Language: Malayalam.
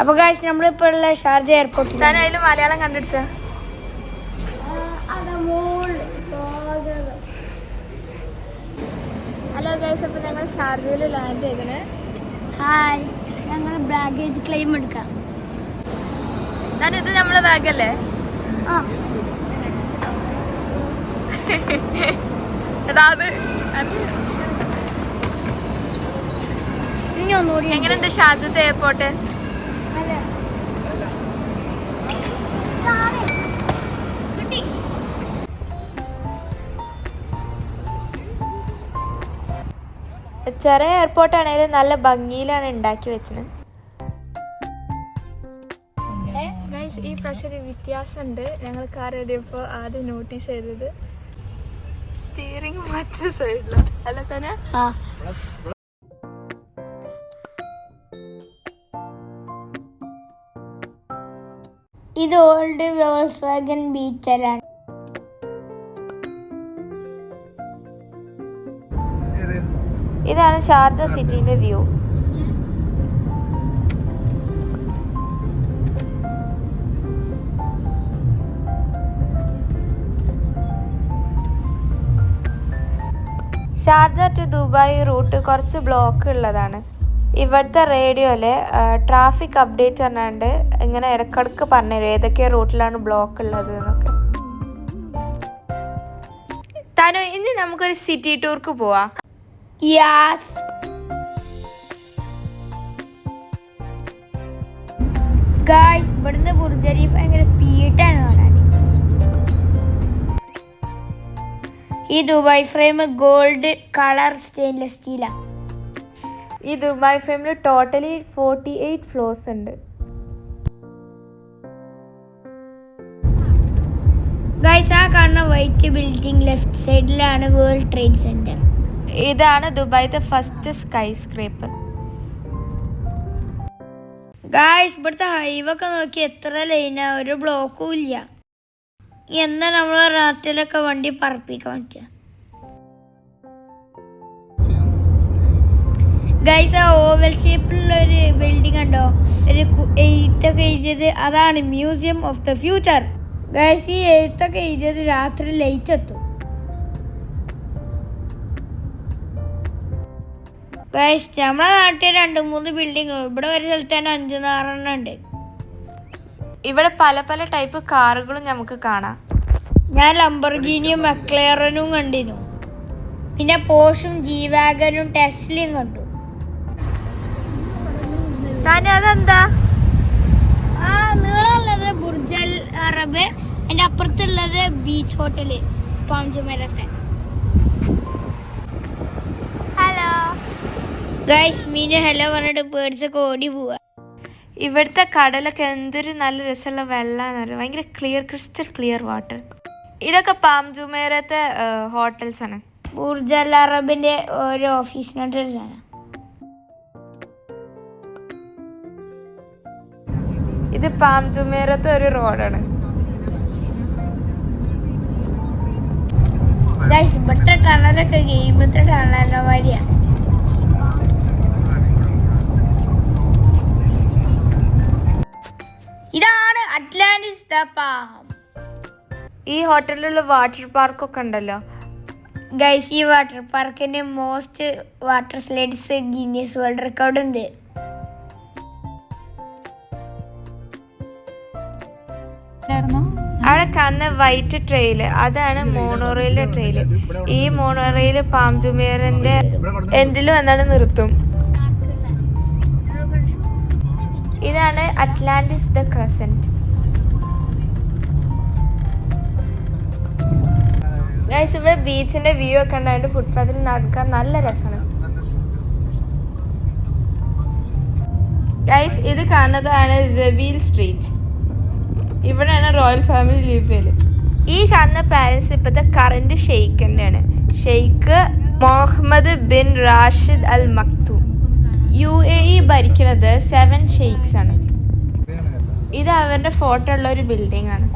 അപ്പോൾ ഗായ്സ് നമ്മളിപ്പോൾ ഉള്ള ഷാർജ എയർപോർട്ടിൽ താൻ അതിൽ മലയാളം കണ്ടിടിച്ച ഹലോ ഗൈസ്, അപ്പോൾ ഞങ്ങൾ ഷാർജയിൽ ലാൻഡ് ചെയ്തത്. ഹായ്, ഞങ്ങൾ ബാഗേജ് ക്ലെയിം എടുക്കാം. താൻ ഇത് നമ്മളെ ബാഗല്ലേ? ആ എങ്ങനെയുണ്ട് ഷാർജത്തെ എയർപോർട്ട്? ചെറിയ എയർപോർട്ട് ആണെങ്കിലും നല്ല ഭംഗിയിലാണ് ഉണ്ടാക്കി വെച്ചത്. ഈ പ്രാവശ്യം ഒരു വ്യത്യാസമുണ്ട്. ഞങ്ങൾ കാർ എഴുതിയപ്പോൾ ആദ്യം നോട്ടീസ് ചെയ്തത് സ്റ്റിയറിംഗ് മറ്റേ സൈഡിലാണ് അല്ല തന്നെ. ഇത് ഓൾഡ് വോൾസ്വാഗൻ ബീച്ചലാണ്. ഇതാണ് ഷാർജ സിറ്റിന്റെ view. Sharjah to Dubai route കുറച്ച് ബ്ലോക്ക് ഉള്ളതാണ്. ഇവിടുത്തെ റേഡിയോയില് ട്രാഫിക് അപ്ഡേറ്റ് പറഞ്ഞാണ്ട് ഇങ്ങനെ ഇടക്കിടക്ക് പറഞ്ഞുതരും ഏതൊക്കെ റൂട്ടിലാണ് ബ്ലോക്ക് ഉള്ളത് എന്നൊക്കെ. താനു, ഇനി നമുക്കൊരു സിറ്റി ടൂർക്ക് പോവാം. യാസ് ഗായ്സ്, ഇവിടുന്ന് ബുർജ് ഖലീഫ ഭയങ്കര പീട്ടാണ് കാണാൻ. ഈ Dubai frame gold colour stainless സ്റ്റീലാണ്. ഈ ദുബായ് ഫ്രെയിമിൽ ടോട്ടലി 48 ഫ്ലോർസ് ഉണ്ട്. ഗായ്സ്, ആ കാണുന്ന വൈറ്റ് ബിൽഡിംഗ് ലെഫ്റ്റ് സൈഡിലാണ് വേൾഡ് ട്രേഡ് സെന്റർ. ഇതാണ് ദുബായിത്തെ ഫസ്റ്റ് സ്കൈ സ്ക്രേപ്പർ. ഗായ്സ്, ഇവിടുത്തെ ഹൈവേ ഒക്കെ നോക്കി എത്ര ലൈനാ, ഒരു ബ്ലോക്കും ഇല്ല. എന്നാ നമ്മളെ നാട്ടിലൊക്കെ വണ്ടി പറപ്പിക്കാൻ പറ്റുക. ഗൈസ്, ആ ഓവൽ ഷേപ്പിലുള്ള ഒരു ബിൽഡിംഗ് ഉണ്ടോ, ഒരു എഴുത്തൊക്കെ എഴുതിയത്, അതാണ് museum of the future. Guys, ഈ എഴുത്തൊക്കെ എഴുതിയത് രാത്രി ലൈറ്റ് എത്തും. ഗൈസ്, നമ്മളെ നാട്ടിൽ 2-3 ബിൽഡിംഗ്, ഇവിടെ ഒരു സ്ഥലത്ത് തന്നെ 5-6 ഉണ്ട്. ഇവിടെ പല പല ടൈപ്പ് കാറുകളും നമുക്ക് കാണാം. ഞാൻ ലംബോർഗിനിയും മെക്ലേറനും കണ്ടിരുന്നു. പിന്നെ പോഷും ജി-വാഗനും ടെസ്ലയും കണ്ടു. അതെന്താ? ആ നീളമുള്ളത് ബുർജ് അൽ അറബ്, അതിൻ്റെ അപ്പുറത്തുള്ളത് ബീച്ച് ഹോട്ടല് പാം ജുമൈറത്തെ. ഹലോ ഗൈസ്, മീന് ഹലോ പറഞ്ഞിട്ട് ബേർഡ്സ് ഒക്കെ ഓടി പോവാ. ഇവിടുത്തെ കടലൊക്കെ എന്തൊരു നല്ല രസമുള്ള വെള്ളമെന്ന് പറയുന്നത്. ഭയങ്കര ക്ലിയർ, ക്രിസ്റ്റൽ ക്ലിയർ വാട്ടർ. ഇതൊക്കെ പാം ജുമൈറത്തെ ഹോട്ടൽസ് ആണ്. ബുർജ് അൽ അറബിന്റെ ഒരു ഓഫീസിനോട്ട് സാധനം. ഇത് പാം ജുമൈറത്തെ ഒരു റോഡാണ്. ഇവിടുത്തെ ടണലൊക്കെ ഗെയിമത്തെ ടണലോ മാതിരിയാണ്. ഇതാണ് അറ്റ്ലാന്റിസ് ദ പാം. ഈ ഹോട്ടലിലുള്ള വാട്ടർ പാർക്കൊക്കെ ഉണ്ടല്ലോ ഗൈസ്, ഈ വാട്ടർ പാർക്കിന് most water slides Guinness world record ഉണ്ട്. അവിടെ കാണുന്ന വൈറ്റ് ട്രെയില് അതാണ് മോണോറെയിലെ ട്രെയില്. ഈ മോണോറെയില് പാം ജുമൈറിന്റെ എൻഡിലും എന്താണ് നിർത്തും. ഇതാണ് അറ്റ്ലാന്റിസ് ദ ക്രസന്റ്. ഗൈസ്, ഇവിടെ ബീച്ചിന്റെ വ്യൂ ഒക്കെ ഉണ്ടായിട്ട് ഫുട്പാത്തിൽ നടക്കാൻ നല്ല രസമാണ്. ഗൈസ്, ഇത് കാണുന്നതാണ് ജബീൽ സ്ട്രീറ്റ്. ഇവിടെയാണ് റോയൽ ഫാമിലി ലീവ് ചെയ്യല്. ഈ കാണുന്ന പാലസ് ഇപ്പോഴത്തെ കറന്റ് ഷെയ്ഖിൻ്റെ ആണ്. Sheikh Mohammed bin Rashid Al Maktoum. UAE ഭരിക്കുന്നത് 7 ഷെയ്ഖ്സ് ആണ്. ഇത് അവരുടെ ഫോട്ടോ ഉള്ള ഒരു ബിൽഡിംഗ് ആണ്.